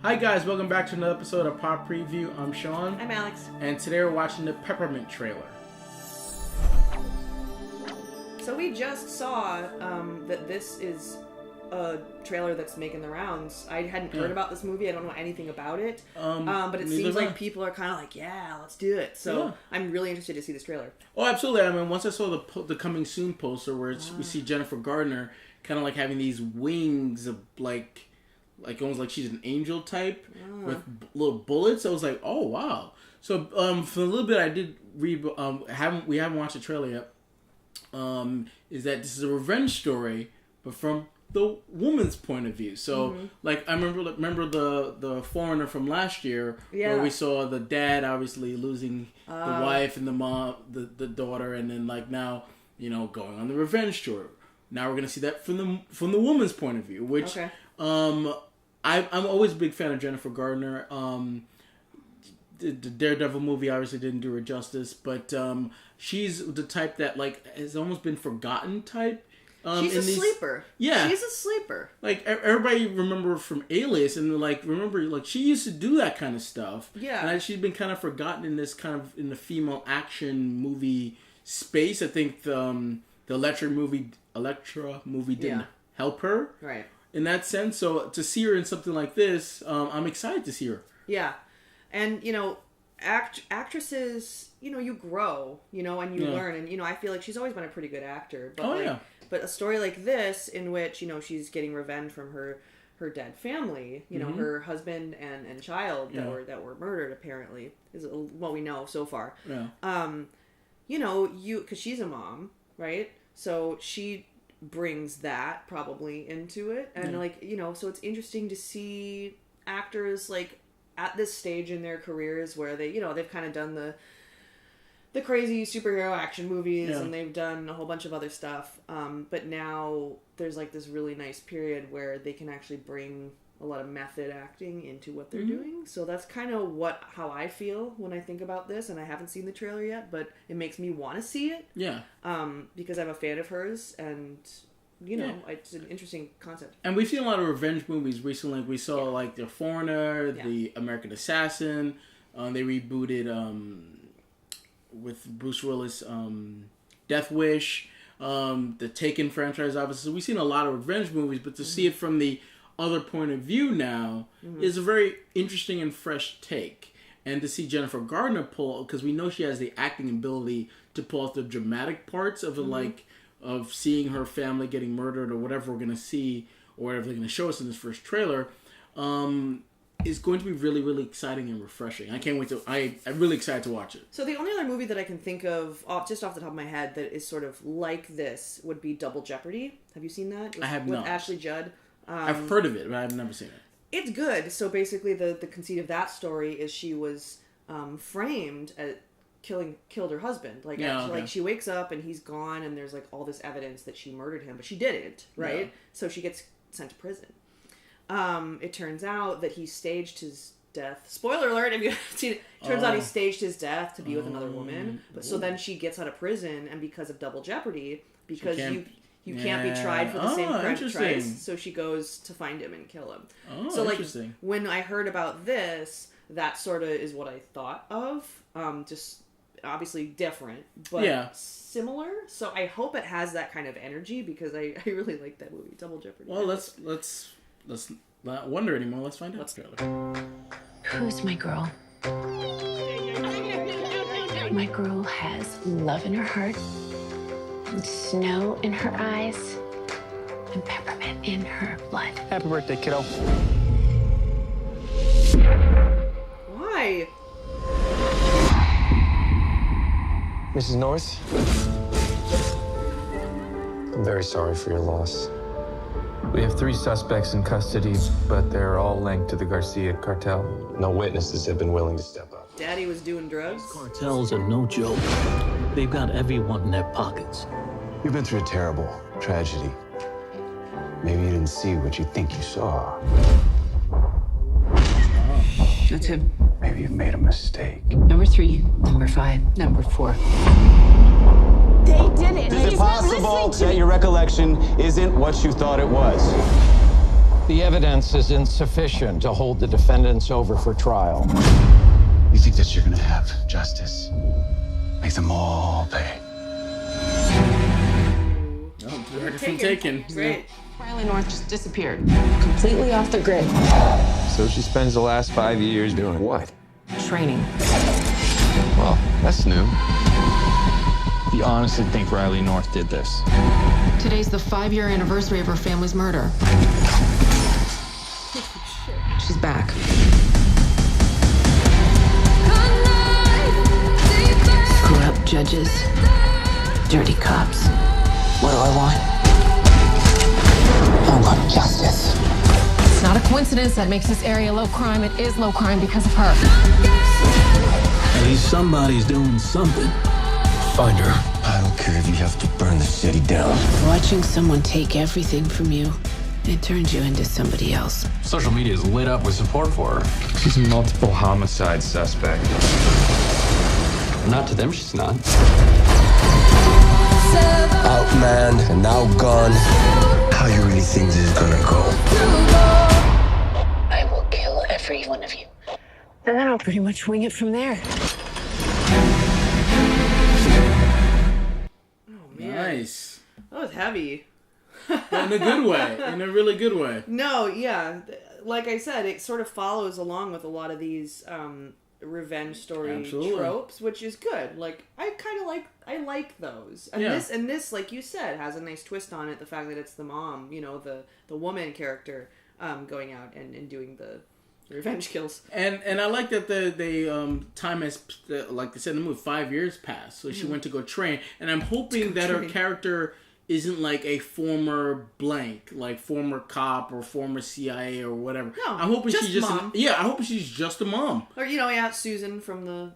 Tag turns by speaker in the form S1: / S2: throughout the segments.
S1: Hi guys, welcome back to another episode of Pop Preview. I'm Sean.
S2: I'm Alex.
S1: And today we're watching the Peppermint trailer.
S2: So we just saw that this is a trailer that's making the rounds. I hadn't heard about this movie. I don't know anything about it. But it seems like people are kind of like, yeah, let's do it. So I'm really interested to see this trailer.
S1: Oh, absolutely. I mean, once I saw the coming soon poster where we see Jennifer Garner kind of like having these wings of like almost like she's an angel type with little bullets. I was like, oh wow. So for a little bit I did read. We haven't watched the trailer yet. Is that this is a revenge story, but from the woman's point of view. So like I remember the Foreigner from last year where we saw the dad obviously losing the wife and the mom, the daughter, and then like now going on the revenge story. Now we're gonna see that from the woman's point of view, which I'm always a big fan of Jennifer Garner. The Daredevil movie obviously didn't do her justice, but she's the type that like has almost been forgotten type.
S2: She's a sleeper.
S1: Yeah,
S2: she's a sleeper.
S1: Like everybody remember from Alias, and remember she used to do that kind of stuff.
S2: Yeah,
S1: and she's been kind of forgotten in this kind of in the female action movie space. I think the Elektra movie didn't help her.
S2: Right.
S1: In that sense, so to see her in something like this, I'm excited to see her.
S2: Yeah, and actresses, you grow, and you learn, and I feel like she's always been a pretty good actor. But but a story like this, in which she's getting revenge from her dead family, her husband and child that were murdered apparently is what we know so far.
S1: Yeah.
S2: Because she's a mom, right? So she brings that probably into it, and so it's interesting to see actors like at this stage in their careers where they they've kind of done the crazy superhero action movies and they've done a whole bunch of other stuff, but now there's like this really nice period where they can actually bring a lot of method acting into what they're doing. So that's kind of how I feel when I think about this, and I haven't seen the trailer yet, but it makes me want to see it. Yeah. Because I'm a fan of hers, and it's an interesting concept. And
S1: we've seen a lot of revenge movies recently. We saw like The Foreigner, The American Assassin. They rebooted with Bruce Willis, Death Wish, the Taken franchise, obviously. So we've seen a lot of revenge movies, but to see it from the other point of view now is a very interesting and fresh take. And to see Jennifer Garner pull, because we know she has the acting ability to pull off the dramatic parts of of seeing her family getting murdered or whatever we're going to see or whatever they're going to show us in this first trailer, is going to be really, really exciting and refreshing. I can't wait to... I'm really excited to watch it.
S2: So the only other movie that I can think of, just off the top of my head, that is sort of like this would be Double Jeopardy. Have you seen that?
S1: I have not.
S2: With Ashley Judd.
S1: I've heard of it, but I've never seen it.
S2: It's good. So basically the conceit of that story is she was framed at killed her husband. Like she wakes up and he's gone, and there's like all this evidence that she murdered him, but she didn't, right? Yeah. So she gets sent to prison. It turns out that he staged his death. Spoiler alert, if you haven't seen it. Turns out he staged his death to be with another woman. But so then she gets out of prison, and because of Double Jeopardy, because you can't be tried for the same crime twice, so she goes to find him and kill him. So when I heard about this, that sort of is what I thought of. Just obviously different, but similar. So I hope it has that kind of energy, because I really like that movie, Double Jeopardy.
S1: Well, let's not wonder anymore. Let's find out.
S3: Who's my girl? My girl has love in her heart, and snow in her eyes, and peppermint in her blood.
S4: Happy birthday, kiddo.
S2: Why?
S4: Mrs. North, I'm very sorry for your loss. We have 3 suspects in custody, but they're all linked to the Garcia cartel. No witnesses have been willing to step up.
S2: Daddy was doing drugs?
S5: Cartels are no joke. They've got everyone in their pockets.
S6: You've been through a terrible tragedy. Maybe you didn't see what you think you saw.
S3: That's him.
S6: Maybe you've made a mistake.
S3: Number 3, number 5, number 4.
S7: They did it.
S8: Is it possible that your recollection isn't what you thought it was?
S4: The evidence is insufficient to hold the defendants over for trial.
S6: You think that you're gonna have justice? Make them all pay.
S1: Oh, already from Taken.
S2: Great.
S8: Riley North just disappeared. Completely off the grid.
S4: So she spends the last 5 years doing what?
S8: Training.
S4: Well, that's new.
S5: You honestly think Riley North did this?
S8: Today's the 5-year anniversary of her family's murder. She's back.
S3: Corrupt judges, dirty cops. What do I want? I want justice.
S8: It's not a coincidence that makes this area low crime. It is low crime because of her.
S5: At least somebody's doing something. Find her.
S6: I don't care if you have to burn the city down.
S3: Watching someone take everything from you, it turns you into somebody else.
S4: Social media is lit up with support for her. She's a multiple homicide suspect. Not to them, she's not.
S6: Outmanned and outgunned. How you really think this is gonna go?
S3: I will kill every one of you. And then I'll pretty much wing it from there.
S2: Oh man,
S1: Nice.
S2: that was heavy.
S1: But in a good way. In a really good way.
S2: No, yeah, like I said, it sort of follows along with a lot of these revenge story
S1: Absolutely.
S2: tropes, which is good. Like I like those. And
S1: Yeah.
S2: this, like you said, has a nice twist on it. The fact that it's the mom, you know, the woman character, going out and doing the revenge kills.
S1: And I like that they time has, like they said in the movie, 5 years passed. So she went to go train. And I'm hoping that her character isn't like a former blank, like former cop or former CIA or whatever.
S2: No,
S1: I'm hoping
S2: just
S1: she's just
S2: mom.
S1: I hope she's just a mom.
S2: Or Susan from the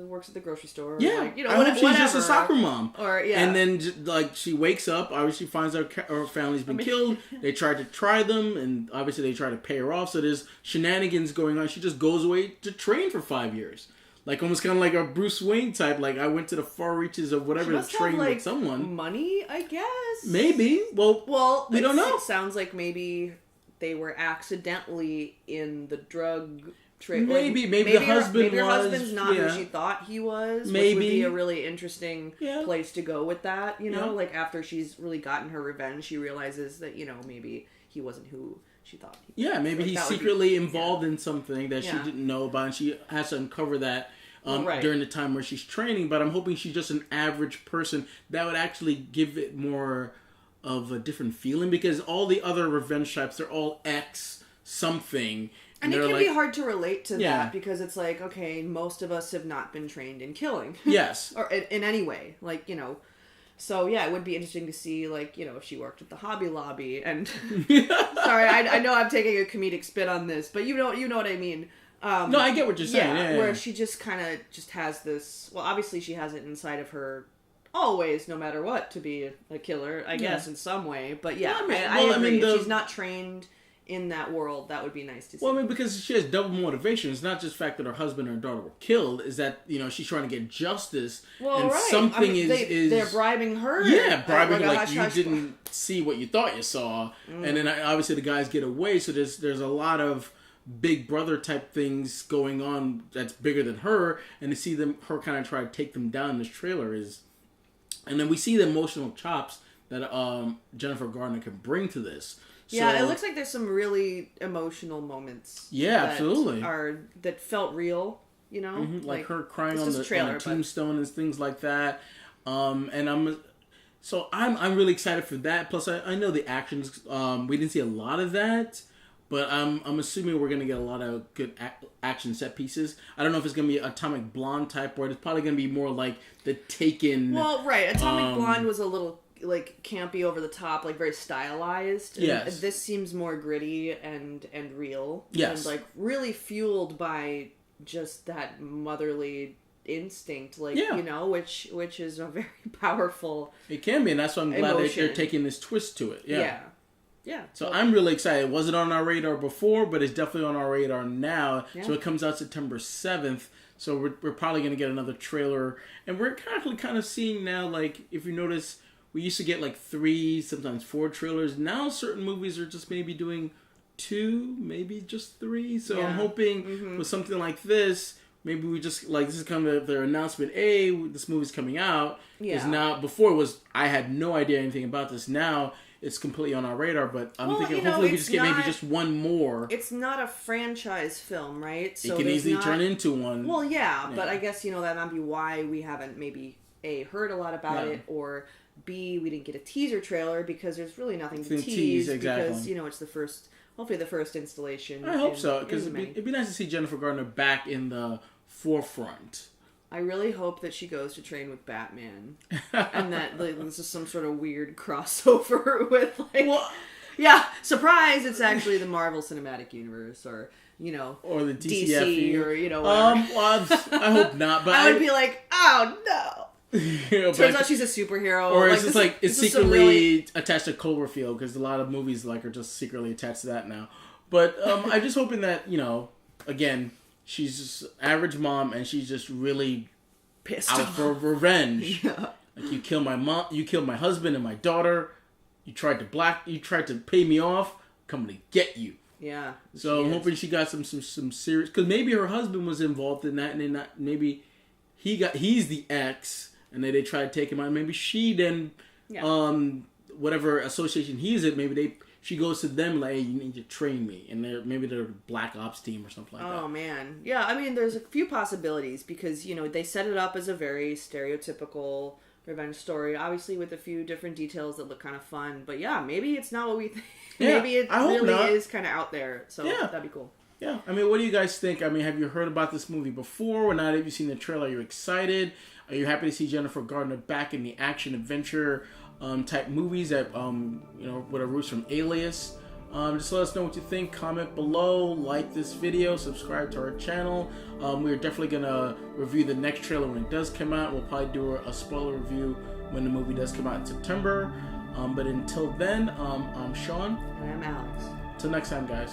S2: works at the grocery store. Or
S1: Yeah,
S2: like,
S1: I hope she's just a
S2: whatever.
S1: soccer mom.
S2: Or yeah,
S1: And then like she wakes up, obviously finds her family's been killed. They tried to try them, and obviously they try to pay her off. So there's shenanigans going on. She just goes away to train for 5 years. Like almost kind of like a Bruce Wayne type. Like I went to the far reaches of whatever to train with someone.
S2: Money, I guess.
S1: Maybe. Well, we don't know.
S2: It sounds like maybe they were accidentally in the drug trade.
S1: Maybe the husband
S2: maybe her
S1: was.
S2: husband's not
S1: yeah.
S2: who she thought he was.
S1: Maybe.
S2: Which would be a really interesting
S1: Yeah.
S2: place to go with that. You know,
S1: Yeah.
S2: like after she's really gotten her revenge, she realizes that maybe he wasn't who she thought.
S1: Yeah, maybe
S2: Like,
S1: he's
S2: that would be-
S1: secretly involved in something that she
S2: Yeah.
S1: didn't know about, and she has to uncover that
S2: Right.
S1: during the time where she's training. But I'm hoping she's just an average person that would actually give it more of a different feeling, because all the other revenge types, they're all X something.
S2: And it
S1: they're
S2: can
S1: like,
S2: be hard to relate to
S1: Yeah.
S2: that because it's like, okay, most of us have not been trained in killing.
S1: Yes.
S2: Or in any way. Like, So, yeah, it would be interesting to see, like, if she worked at the Hobby Lobby and... Sorry, I know I'm taking a comedic spin on this, but you know what I mean.
S1: No, I get what you're saying. Yeah,
S2: where she just kind of just has this... Well, obviously she has it inside of her always, no matter what, to be a killer, I guess, in some way. But yeah, I agree. If she's not trained in that world, that would be nice to see.
S1: Well, I mean, because she has double motivation. It's not just the fact that her husband and her daughter were killed. Is that she's trying to get justice, and something is
S2: they're bribing her.
S1: Yeah, bribing her, like
S2: hush,
S1: you
S2: hush.
S1: didn't see what you thought you saw, and then obviously the guys get away. So there's a lot of Big Brother type things going on that's bigger than her, and to see her kind of try to take them down in this trailer is, and then we see the emotional chops that Jennifer Garner can bring to this.
S2: Yeah,
S1: So,
S2: it looks like there's some really emotional moments.
S1: Yeah,
S2: that
S1: absolutely.
S2: That felt real,
S1: like her crying on the
S2: trailer,
S1: tombstone and things like that. And I'm really excited for that. Plus, I know the actions. We didn't see a lot of that, but I'm assuming we're gonna get a lot of good action set pieces. I don't know if it's gonna be Atomic Blonde type, or it's probably gonna be more like the Taken.
S2: Well, right. Atomic Blonde was a little like campy, over the top, like very stylized. And
S1: Yes.
S2: this seems more gritty and real.
S1: Yes.
S2: And like really fueled by just that motherly instinct, like which is a very powerful.
S1: It can be, and that's why I'm glad that
S2: emotion.
S1: they're taking this twist to it. Yeah. So
S2: Well,
S1: I'm really excited. It wasn't on our radar before, but it's definitely on our radar now.
S2: Yeah.
S1: So it comes out September 7th. So we're probably going to get another trailer. And we're kind of seeing now, like, if you notice, we used to get like 3, sometimes 4 trailers. Now certain movies are just maybe doing 2, maybe just 3. So
S2: Yeah.
S1: I'm hoping with something like this, maybe we just, like, this is kind of their announcement, this movie's coming out. Is now, before it was, I had no idea anything about this. Now, it's completely on our radar, but I'm thinking hopefully we just get maybe just one more.
S2: It's not a franchise film, right? So
S1: it can easily turn into one.
S2: Well, yeah, but I guess, that might be why we haven't maybe, A, heard a lot about it, or B, we didn't get a teaser trailer because there's really nothing to tease because, it's hopefully the first installation.
S1: I hope so, because it'd be nice to see Jennifer Garner back in the forefront.
S2: I really hope that she goes to train with Batman, and that this is some sort of weird crossover with surprise! It's actually the Marvel Cinematic Universe, or
S1: or the
S2: DC, or whatever.
S1: Well, I hope not. But
S2: I would be like, oh no. Turns out she's a superhero,
S1: or it's just it's secretly attached to Cloverfield, because a lot of movies are just secretly attached to that now. But I'm just hoping that again. She's just average mom, and she's just really
S2: pissed
S1: out for revenge.
S2: Yeah.
S1: Like, you killed my mom, you killed my husband and my daughter. You tried to pay me off. I'm gonna get you.
S2: Yeah.
S1: So I'm hoping she got some serious, because maybe her husband was involved in that, and maybe he's the ex, and they tried to take him out. Maybe she then, whatever association he's in, maybe she goes to them like, hey, you need to train me. And maybe they're Black Ops team or something like that.
S2: Oh, man. Yeah, I mean, there's a few possibilities because, they set it up as a very stereotypical revenge story, obviously with a few different details that look kind of fun. But yeah, maybe it's not what we think.
S1: Yeah,
S2: maybe it really is kind of out there. So that'd be cool.
S1: Yeah, I mean, what do you guys think? I mean, have you heard about this movie before? Or not? Have you seen the trailer? Are you excited? Are you happy to see Jennifer Garner back in the action-adventure type movies that with her roots from Alias? Just let us know what you think. Comment below, like this video, subscribe to our channel. We're definitely gonna review the next trailer when it does come out. We'll probably do a spoiler review when the movie does come out in September. But until then, I'm Sean.
S2: And I'm Alex.
S1: Till next time, guys.